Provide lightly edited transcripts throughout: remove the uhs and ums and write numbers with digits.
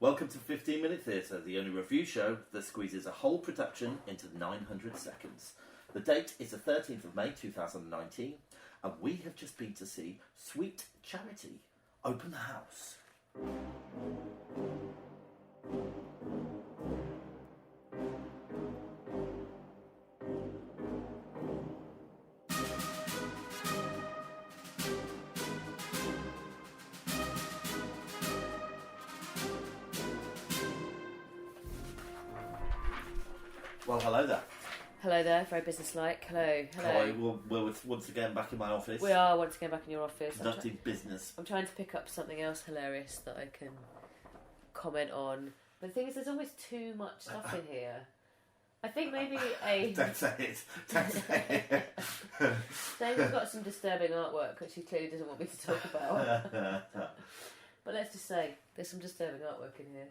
Welcome to 15 Minute Theatre, the only review show that squeezes a whole production into 900 seconds. The date is the 13th of May 2019, and we have just been to see Sweet Charity open the house. Well, hello there. Hello there, very businesslike. Hello. Hello. We're once again back in my office. We are once again back in your office. Conducting business. I'm trying to pick up something else hilarious that I can comment on. But the thing is, there's always too much stuff in here. I think maybe Don't say it. Don't say it. David's got some disturbing artwork, which he clearly doesn't want me to talk about. But let's just say, there's some disturbing artwork in here.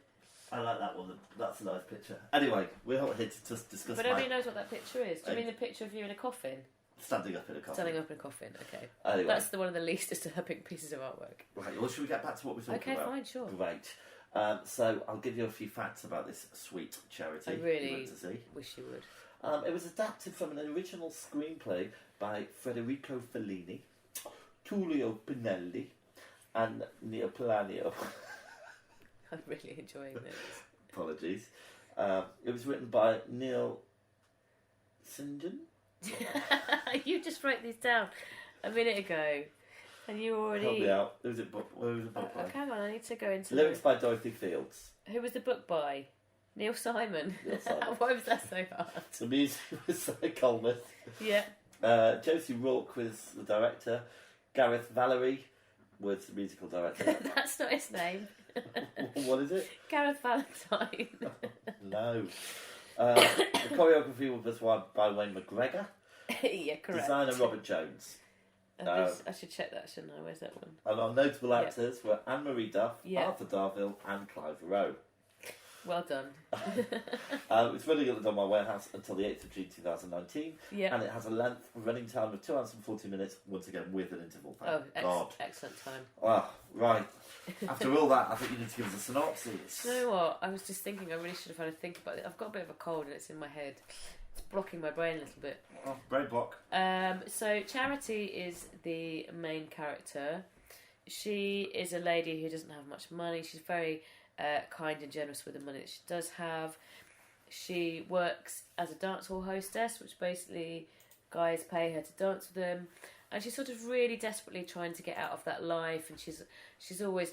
I like that one. That's a nice picture. Anyway, we're not here to just discuss. But nobody knows what that picture is. Do you mean the picture of you in a coffin? Standing up in a coffin. Standing up in a coffin. Okay. Anyway. That's one of the least disturbing pieces of artwork. Right. Well, should we get back to what we're talking about? Okay, fine, sure. Great. So I'll give you a few facts about this Sweet Charity. I really you went to see. wish you would. It was adapted from an original screenplay by Federico Fellini, Tullio Pinelli, and Neo Planio. I'm really enjoying this. Apologies. It was written by Neil St. You just wrote these down a minute ago, and you already. Help me out. Where was it book by? Hang on, I need to go into. Lyrics by Dorothy Fields. Who was the book by? Neil Simon. Neil Simon. Why was that so hard? The music was Cy Colness. Yeah. Josie Rourke was the director. Gareth Valery was the musical director. That's not his name. What is it? Gareth Valentine. No. The choreography was by Wayne McGregor. Yeah, correct. Designer Robert Jones. I should check that, shouldn't I? Where's that one? And our notable actors were Anne-Marie Duff, Yeah. Arthur Darvill, and Clive Rowe. Well done. It's running at the Donmar Warehouse until the 8th of June 2019. Yeah. And it has a running time of 2 hours and 40 minutes, once again with an interval. Thank God. Excellent time. Wow, right. After all that, I think you need to give us a synopsis. You know what? I was just thinking I really should have had a think about it. I've got a bit of a cold and it's in my head. It's blocking my brain a little bit. Oh, brain block. So Charity is the main character. She is a lady who doesn't have much money. She's very kind and generous with the money that she does have. She works as a dance hall hostess, which basically guys pay her to dance with them, and she's sort of really desperately trying to get out of that life. And she's always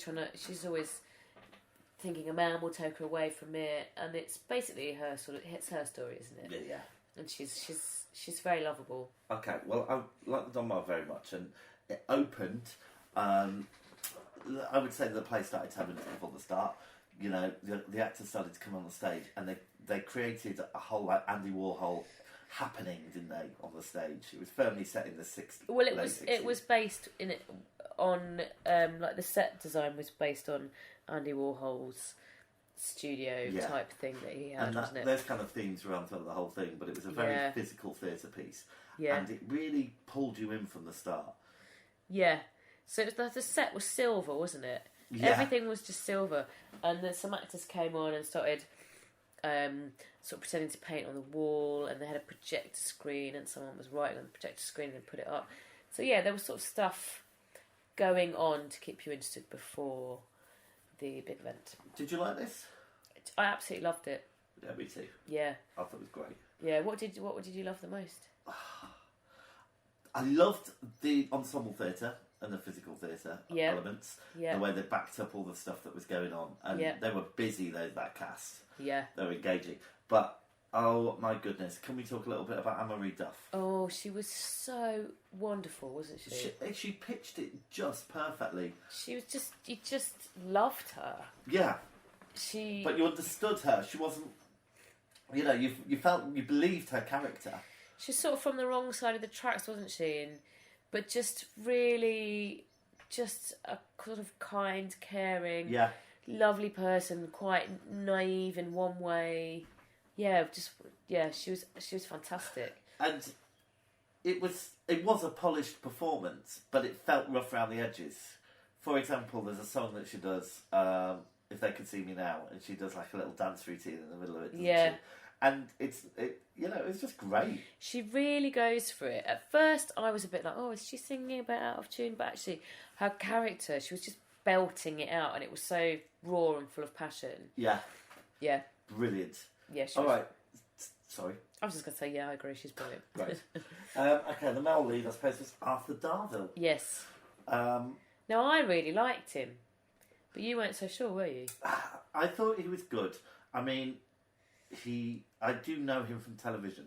thinking a man will take her away from it, and it's basically it's her story, isn't it? Yeah. And she's very lovable. Okay, well, I like the Donmar very much, and it opened. I would say the play started 10 minutes before the start. You know, the actors started to come on the stage, and they created a whole like Andy Warhol happening, didn't they, on the stage? It was firmly set in the 60s. Well, it was based on like the set design was based on Andy Warhol's studio type thing that he had, wasn't it? Those kind of themes around throughout the whole thing, but it was a very physical theatre piece. Yeah. And it really pulled you in from the start. Yeah. So it was the set was silver, wasn't it? Yeah. Everything was just silver, and then some actors came on and started sort of pretending to paint on the wall, and they had a projector screen, and someone was writing on the projector screen and put it up. So yeah, there was sort of stuff going on to keep you interested before the big event. Did you like this? I absolutely loved it. Yeah, me too. Yeah. I thought it was great. Yeah. What did you love the most? I loved the ensemble theatre and the physical theatre elements. Yeah. The way they backed up all the stuff that was going on. And they were busy, that cast. Yeah. They were engaging. But, oh my goodness, can we talk a little bit about Anne-Marie Duff? Oh, she was so wonderful, wasn't she? She pitched it just perfectly. She was you just loved her. Yeah. But you understood her. She wasn't, you believed her character. She was sort of from the wrong side of the tracks, wasn't she? But just really, just a sort of kind, caring, lovely person, quite naive in one way. Yeah, she was fantastic. And it was a polished performance, but it felt rough around the edges. For example, there's a song that she does If They Could See Me Now, and she does like a little dance routine in the middle of it, doesn't Yeah. she? And it's just great. She really goes for it. At first, I was a bit like, oh, is she singing a bit out of tune? But actually, her character, she was just belting it out, and it was so raw and full of passion. Yeah. Yeah. Brilliant. Yeah, she All was. right. Sorry. I was just going to say, yeah, I agree, she's brilliant. Right. Okay, the male lead, I suppose, was Arthur Darvill. Yes. Um, Now, I really liked him, but you weren't so sure, were you? I thought he was good. I mean, I do know him from television.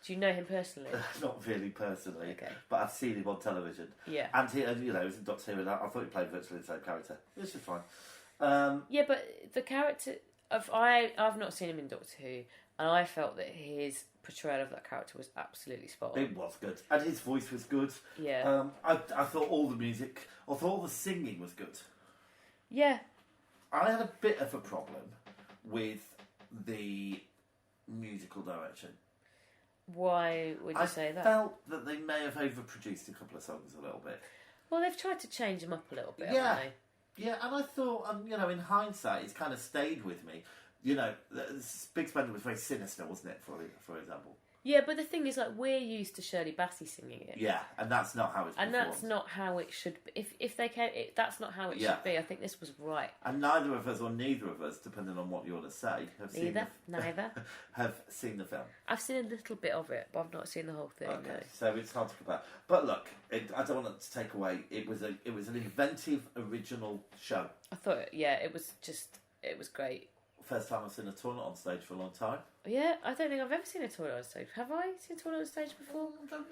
Do you know him personally? Not really personally, Okay. but I've seen him on television. Yeah. And he was in Doctor Who, and I thought he played virtually the same character. This is fine. Yeah, but the character I've not seen him in Doctor Who, and I felt that his portrayal of that character was absolutely spot on. It was good, and his voice was good. Yeah. I thought all the music, I thought all the singing was good. Yeah. I had a bit of a problem with the musical direction. Why would you say that? I felt that they may have overproduced a couple of songs a little bit. Well, they've tried to change them up a little bit, Yeah. haven't they? Yeah, and I thought, in hindsight, it's kind of stayed with me. Big Spender was very sinister, wasn't it, for example? Yeah, but the thing is, like, we're used to Shirley Bassey singing it. Yeah, and that's not how it's And performed. that's not how it should be. If they came, that's not how it Yeah. should be. I think this was right. And neither of us, or neither of us, depending on what you want to say, Neither. have seen the film. I've seen a little bit of it, but I've not seen the whole thing. Okay, No. so it's hard to compare. But look, I don't want to take away. It was an inventive, original show. I thought, yeah, it was great. First time I've seen a toilet on stage for a long time. Yeah, I don't think I've ever seen a toilet on stage. Have I seen a toilet on stage before? Don't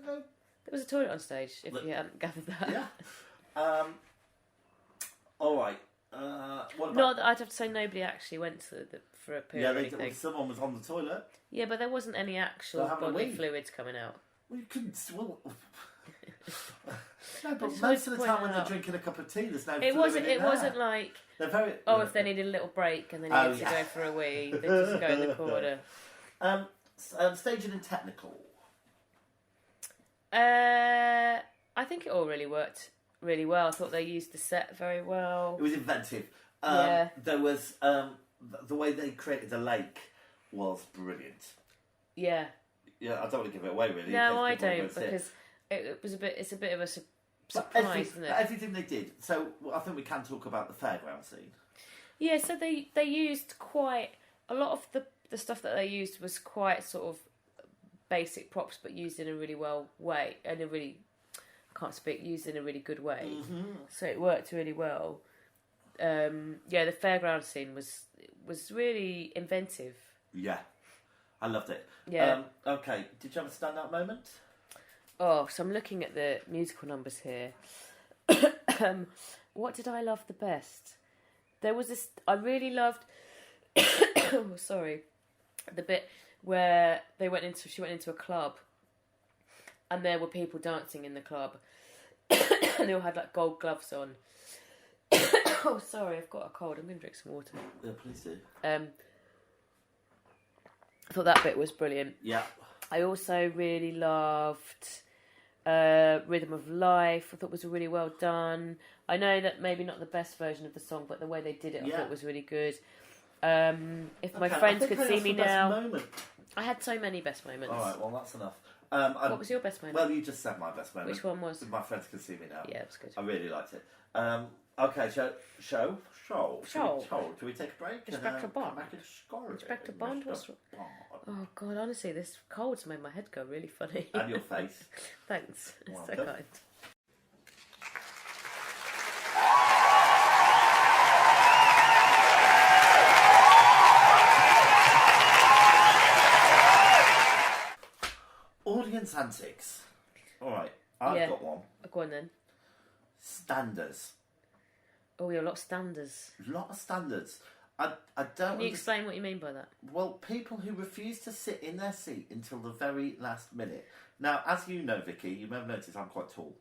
know. There was a toilet on stage, if you hadn't gathered that. Yeah. All right. What about? Not that I'd have to say nobody actually went for a poo or Yeah, anything. someone was on the toilet. Yeah, but there wasn't any actual They'll have a bodily wee. fluids coming out. Well, you couldn't. Well, no, I but just most of wanted the to time point when they're out- drinking a cup of tea, there's no. It fluid wasn't. in It there. wasn't like, They're very. oh, if they needed a little break and they Oh, needed to yeah. go for a wee, they just go in the corner. Staging and technical. I think it all really worked really well. I thought they used the set very well. It was inventive. Yeah. There was the way they created the lake was brilliant. Yeah. Yeah, I don't want to give it away really. No, I because people don't, won't see it. because it was a bit. It's a bit of a But surprise, isn't it? everything they did. So I think we can talk about the fairground scene. Yeah. So they used quite a lot of the stuff that they used was quite sort of basic props, but used in a really used in a really good way. Mm-hmm. So it worked really well. Yeah, the fairground scene was really inventive. Yeah, I loved it. Yeah. Okay, did you have a standout moment? Oh, so I'm looking at the musical numbers here. What did I love the best? There was this. I really loved. Oh, sorry, the bit where she went into a club, and there were people dancing in the club, and they all had like gold gloves on. Oh, sorry, I've got a cold. I'm going to drink some water. Yeah, please do. I thought that bit was brilliant. Yeah. I also really loved Rhythm of Life. I thought was really well done. I know that maybe not the best version of the song, but the way they did it, I thought was really good. If my friends could see me now, moment. I had so many best moments. All right, well that's enough. What was your best moment? Well, you just said my best moment. Which one was? My friends could see me now. Yeah, it was good. I really liked it. Okay, show. Do we take a break? Inspector Bond. Come back and score it. Inspector Bond? What's... Oh, God, honestly, this cold's made my head go really funny. And your face. Thanks. It's so Welcome. kind. Audience antics. All right, I've got one. Go on then. Standards. Oh, yeah, a lot of standards. A lot of standards. I don't. Can you explain what you mean by that? Well, people who refuse to sit in their seat until the very last minute. Now, as you know, Vicky, you may have noticed I'm quite tall.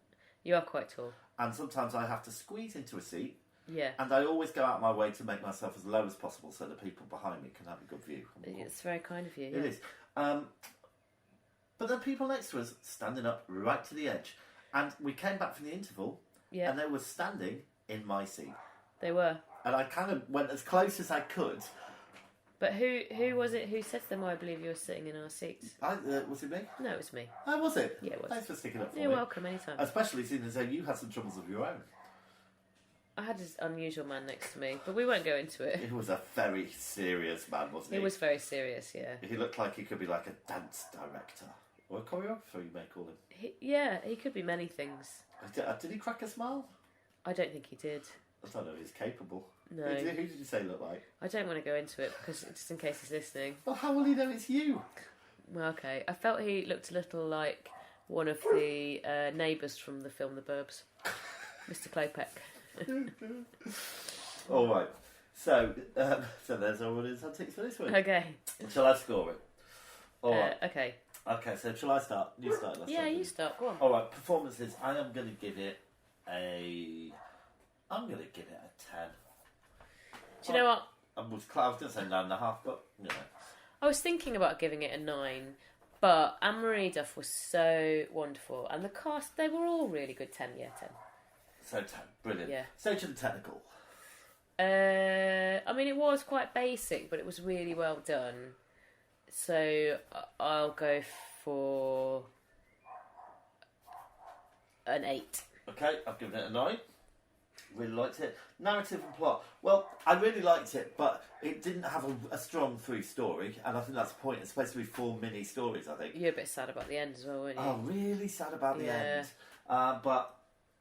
You are quite tall. And sometimes I have to squeeze into a seat. Yeah. And I always go out of my way to make myself as low as possible so that people behind me can have a good view. It's very kind of you. It is. But then people next to us standing up right to the edge. And we came back from the interval Yeah. and they were standing in my seat. They were. and I kind of went as close as I could. But who was it who said to them, "I believe you're sitting in our seats"? Was it me? No, it was me. Oh, was it? Yeah, it was. Thanks for sticking up for You're me. welcome, anytime. Especially seeing as though you had some troubles of your own. I had this unusual man next to me, but we won't go into it. He was a very serious man, wasn't he? He was very serious, yeah. He looked like he could be like a dance director. Or a choreographer, you may call him. He could be many things. Did he crack a smile? I don't think he did. I don't know if he's capable. No. Who did you say looked like? I don't want to go into it, because just in case he's listening. Well, how will he know it's you? Well, okay. I felt he looked a little like one of the neighbours from the film The Burbs. Mr. Klopek. All right. So there's all it is on tips for this week. Okay. Shall I score it? All right. Okay. Okay, so shall I start? You start. You start. Go on. All right, performances. I am going to give it a 10. Do you know what? I was going to say 9.5, but you know. I was thinking about giving it a 9, but Anne-Marie Duff was so wonderful, and the cast, they were all really good. 10, yeah, 10. So 10, brilliant. Yeah. So to the technical. I mean, it was quite basic, but it was really well done. So I'll go for an 8. Okay, I've given it a 9. Really liked it. Narrative and plot. Well, I really liked it, but it didn't have a strong through story, and I think that's the point. It's supposed to be 4 mini stories, I think. You're a bit sad about the end as well, weren't you? Oh, really sad about the end. But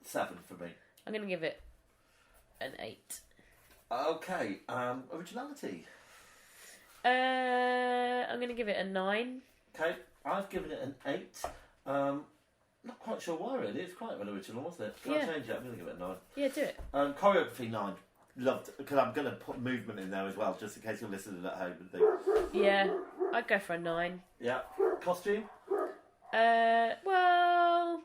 7 for me. I'm going to give it an 8. Okay, originality. I'm going to give it a 9. Okay, I've given it an 8. Not quite sure why, really. It's quite an original, wasn't it? Can I change it? I'm going to give it a 9. Yeah, do it. Choreography, 9. Loved it, because I'm going to put movement in there as well, just in case you're listening at home and think. Yeah, I'd go for a 9. Yeah. Costume? Well,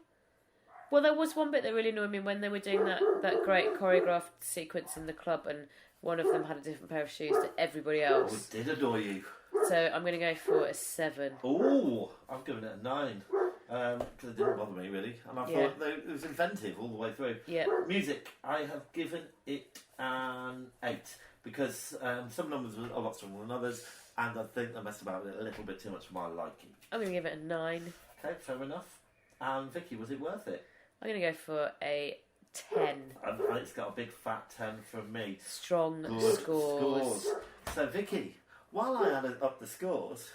there was one bit that really annoyed me when they were doing that great choreographed sequence in the club, and one of them had a different pair of shoes to everybody else. Oh, it did annoy you. So I'm going to go for a 7. Oh, I'm giving it a 9. Because it didn't bother me, really. And I thought it was inventive all the way through. Yeah. Music, I have given it an 8. Because some numbers were a lot stronger than others, and I think they messed about with it a little bit too much for my liking. I'm going to give it a 9. Okay, fair enough. And Vicky, was it worth it? I'm going to go for a 10. And it's got a big fat 10 from me. Strong Good scores. So, Vicky, while I added up the scores,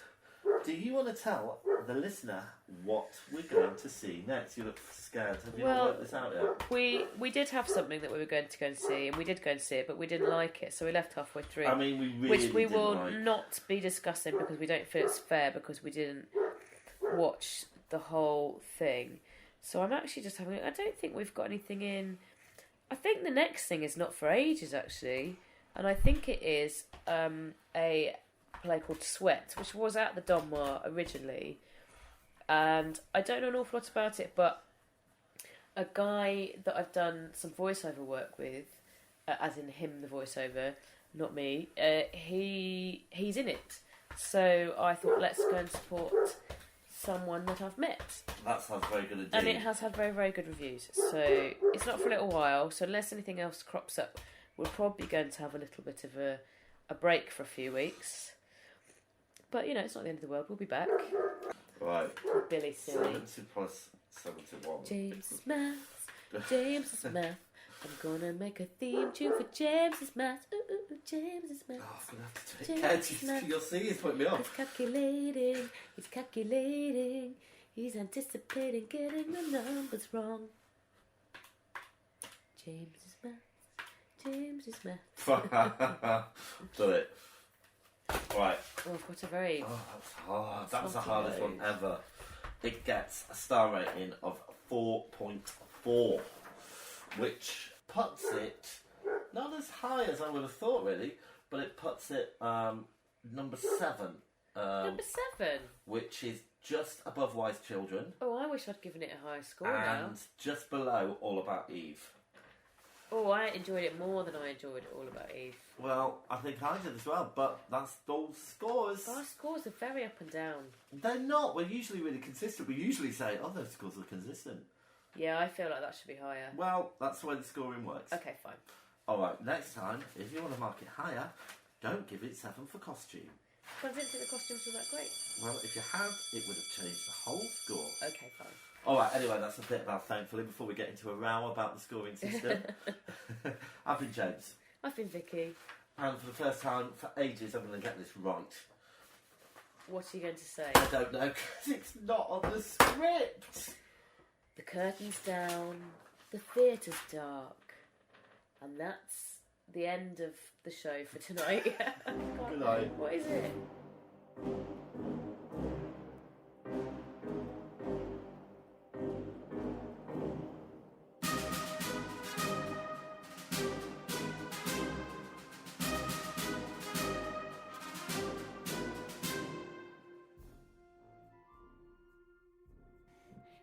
do you want to tell the listener what we're going to see next? You look scared. Have you not worked this out yet? We did have something that we were going to go and see, and we did go and see it, but we didn't like it, so we left halfway through. I mean, we really which we didn't will like. not be discussing because we don't feel it's fair because we didn't watch the whole thing. So I'm actually just having. I don't think we've got anything in. I think the next thing is not for ages actually, and I think it is a play called Sweat, which was at the Donmar originally, and I don't know an awful lot about it, but a guy that I've done some voiceover work with, as in him the voiceover, not me, he's in it, so I thought let's go and support someone that I've met. That sounds very good indeed. And it has had very, very good reviews, so it's not for a little while, so unless anything else crops up, we're probably going to have a little bit of a break for a few weeks. But, you know, it's not the end of the world. We'll be back. Right. Billy Silly. 70 plus 71. James's Maths. James's Math. I'm gonna make a theme tune for James's Maths. Ooh, ooh, ooh, James's Maths. Oh, I'm going to have to do it. James's You'll see, it's putting me off. He's calculating. He's calculating. He's anticipating getting the numbers wrong. James's Maths. James's Maths. Do it. Right. Oh, what a very... Oh, that's hard. That was the hardest one ever. It gets a star rating of 4.4, which puts it not as high as I would have thought, really, but it puts it number 7. Number 7? Which is just above Wise Children. Oh, I wish I'd given it a higher score and now. just below All About Eve. Oh, I enjoyed it more than I enjoyed All About Eve. Well, I think I did as well, but that's those scores. Our scores are very up and down. They're not. We're usually really consistent. We usually say, oh, those scores are consistent. Yeah, I feel like that should be higher. Well, that's the way the scoring works. Okay, fine. Alright, next time, if you want to mark it higher, don't give it 7 for costume. But I didn't think the costumes were that great. Well, if you had, it would have changed the whole score. Okay, fine. Alright, anyway, that's a bit about Thankfully before we get into a row about the scoring system. I've been James. I've been Vicky. And for the first time for ages, I'm going to get this right. What are you going to say? I don't know, because it's not on the script. The curtain's down, the theatre's dark, and that's the end of the show for tonight. Good night. What is it?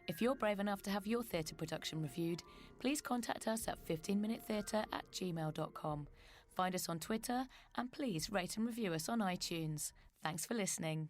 If you're brave enough to have your theatre production reviewed, please contact us at 15minutetheatre@gmail.com. Find us on Twitter and please rate and review us on iTunes. Thanks for listening.